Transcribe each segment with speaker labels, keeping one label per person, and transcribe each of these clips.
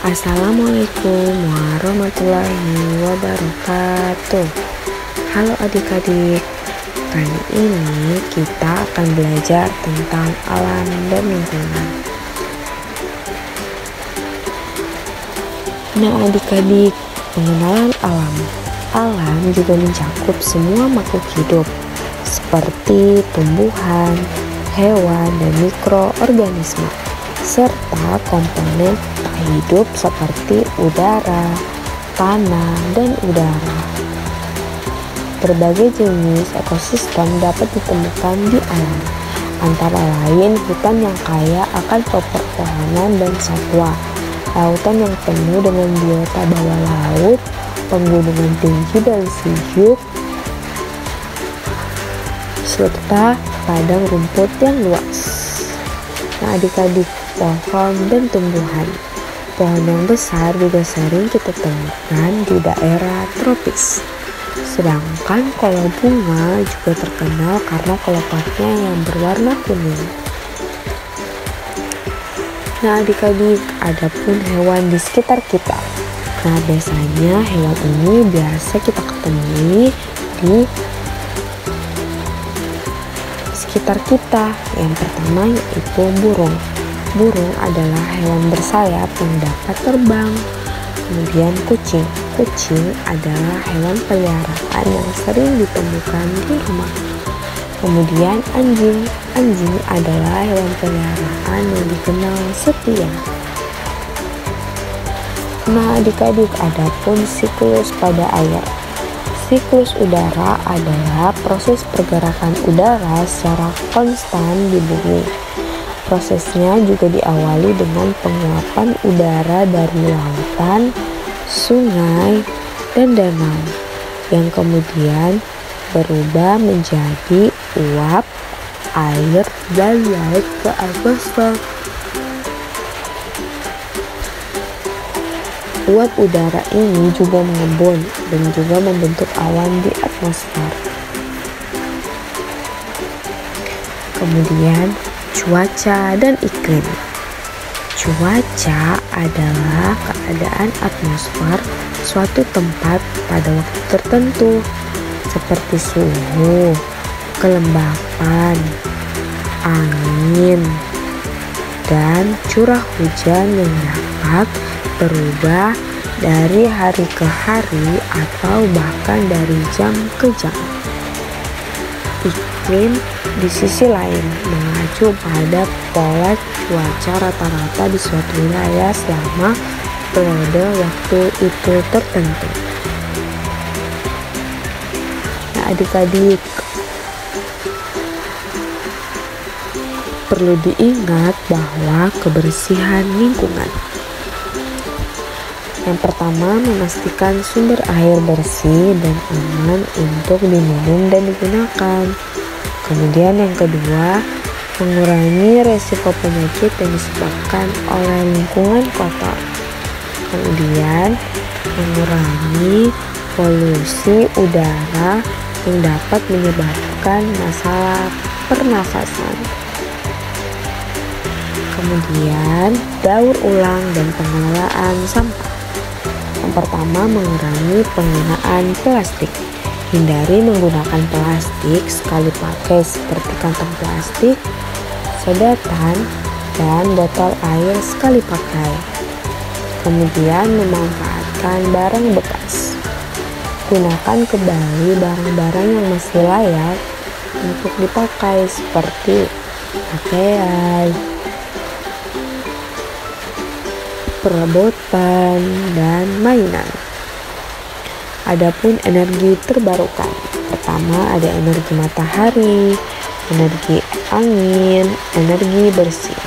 Speaker 1: Assalamualaikum warahmatullahi wabarakatuh. Halo adik-adik, kali ini kita akan belajar tentang alam dan lingkungan. Nah adik-adik, pengenalan alam. Alam juga mencakup semua makhluk hidup seperti tumbuhan, hewan, dan mikroorganisme, serta komponen tak hidup seperti udara, tanah, dan udara. Berbagai jenis ekosistem dapat ditemukan di alam, antara lain hutan yang kaya akan pepohonan dan satwa, lautan yang penuh dengan biota bawah laut, pegunungan tinggi dan sejuk, serta padang rumput yang luas. Nah adik-adik, pohon dan tumbuhan. Pohon yang besar juga sering kita temukan di daerah tropis. Sedangkan kalau bunga juga terkenal karena kelopaknya yang berwarna kuning. Nah adik-adik, ada pun hewan di sekitar kita. Nah biasanya hewan ini biasa kita ketemui di sekitar kita. Yang pertama yaitu burung. Burung adalah hewan bersayap yang dapat terbang. Kemudian kucing. Kucing adalah hewan peliharaan yang sering ditemukan di rumah. Kemudian anjing. Anjing adalah hewan peliharaan yang dikenal setia. Nah adik-adik, ada pun siklus pada air. Siklus udara adalah proses pergerakan udara secara konstan di bumi. Prosesnya juga diawali dengan penguapan udara dari lautan, sungai, dan danau, yang kemudian berubah menjadi uap air dan naik ke atmosfer. Uap udara ini juga mengembun dan juga membentuk awan di atmosfer. Kemudian cuaca dan iklim. Cuaca adalah keadaan atmosfer suatu tempat pada waktu tertentu, seperti suhu, kelembapan, angin, dan curah hujan yang dapat berubah dari hari ke hari atau bahkan dari jam ke jam. Iklim di sisi lain mengacu pada pola cuaca rata-rata di suatu wilayah selama periode waktu itu tertentu. Nah adik-adik, perlu diingat bahwa kebersihan lingkungan. Yang pertama, memastikan sumber air bersih dan aman untuk diminum dan digunakan. Kemudian yang kedua, mengurangi resiko penyakit yang disebabkan oleh lingkungan kotor. Kemudian, mengurangi polusi udara yang dapat menyebabkan masalah pernafasan. Kemudian, daur ulang dan pengelolaan sampah. Yang pertama, mengurangi penggunaan plastik. Hindari menggunakan plastik sekali pakai seperti kantong plastik, sedotan, dan botol air sekali pakai. Kemudian memanfaatkan barang bekas. Gunakan kembali barang-barang yang masih layak untuk dipakai seperti pakaian, perabotan, dan mainan. Adapun energi terbarukan. Pertama ada energi matahari, energi angin, energi bersih.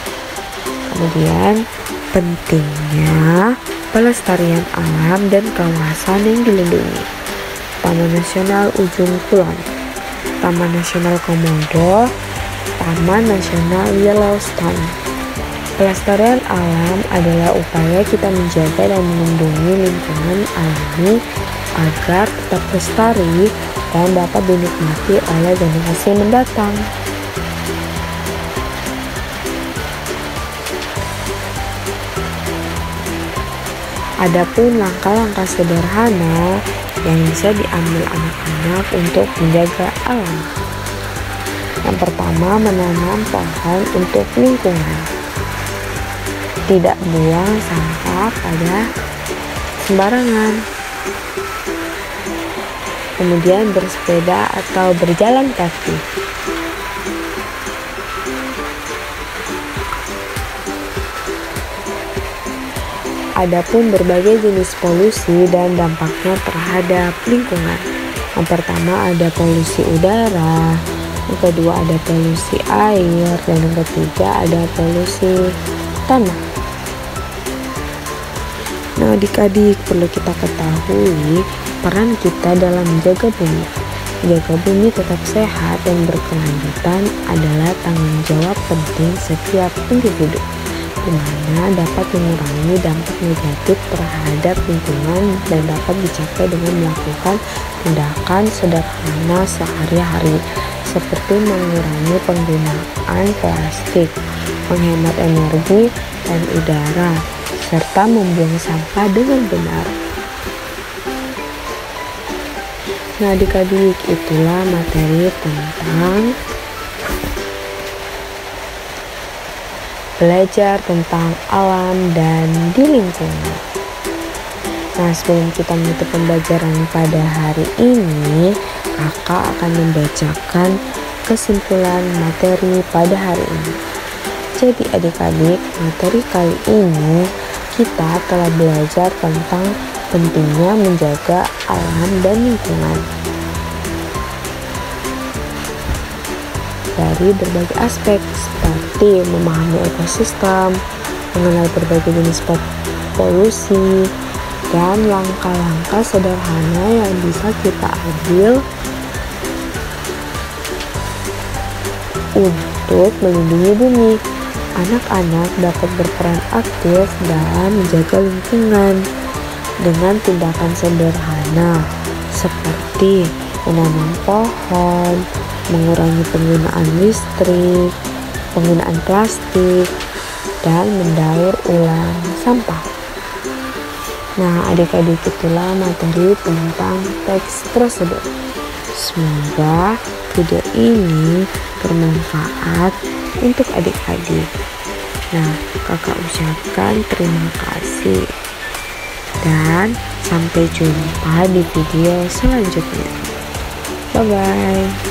Speaker 1: Kemudian pentingnya pelestarian alam dan kawasan yang dilindungi. Taman Nasional Ujung Kulon, Taman Nasional Komodo, Taman Nasional Yellowstone. Pelestarian alam adalah upaya kita menjaga dan melindungi lingkungan alami agar tetap lestari dan dapat dinikmati oleh generasi mendatang. Adapun langkah-langkah sederhana yang bisa diambil anak-anak untuk menjaga alam. Yang pertama, menanam pohon untuk lingkungan. Tidak buang sampah pada sembarangan. Kemudian bersepeda atau berjalan kaki. Adapun berbagai jenis polusi dan dampaknya terhadap lingkungan. Yang pertama ada polusi udara, yang kedua ada polusi air, dan yang ketiga ada polusi tanah. Nah, adik-adik, perlu kita ketahui peran kita dalam menjaga bumi. Menjaga bumi tetap sehat dan berkelanjutan adalah tanggung jawab penting setiap individu, di mana dapat mengurangi dampak negatif terhadap lingkungan dan dapat dicapai dengan melakukan tindakan sederhana sehari-hari, seperti mengurangi penggunaan plastik, menghemat energi dan udara, serta membuang sampah dengan benar. Nah, adik-adik, itulah materi tentang belajar tentang alam dan di lingkungan. Nah, sebelum kita menutup pembelajaran pada hari ini, kakak akan membacakan kesimpulan materi pada hari ini. Jadi adik-adik, materi kali ini kita telah belajar tentang pentingnya menjaga alam dan lingkungan dari berbagai aspek, seperti memahami ekosistem, mengenal berbagai jenis polusi, dan langkah-langkah sederhana yang bisa kita ambil untuk melindungi bumi. Anak-anak dapat berperan aktif dalam menjaga lingkungan dengan tindakan sederhana seperti menanam pohon, mengurangi penggunaan listrik, penggunaan plastik, dan mendaur ulang sampah. Nah, adik-adik, itulah materi tentang teks tersebut. Semoga video ini bermanfaat untuk adik-adik. Nah, kakak ucapkan terima kasih dan sampai jumpa di video selanjutnya. Bye-bye.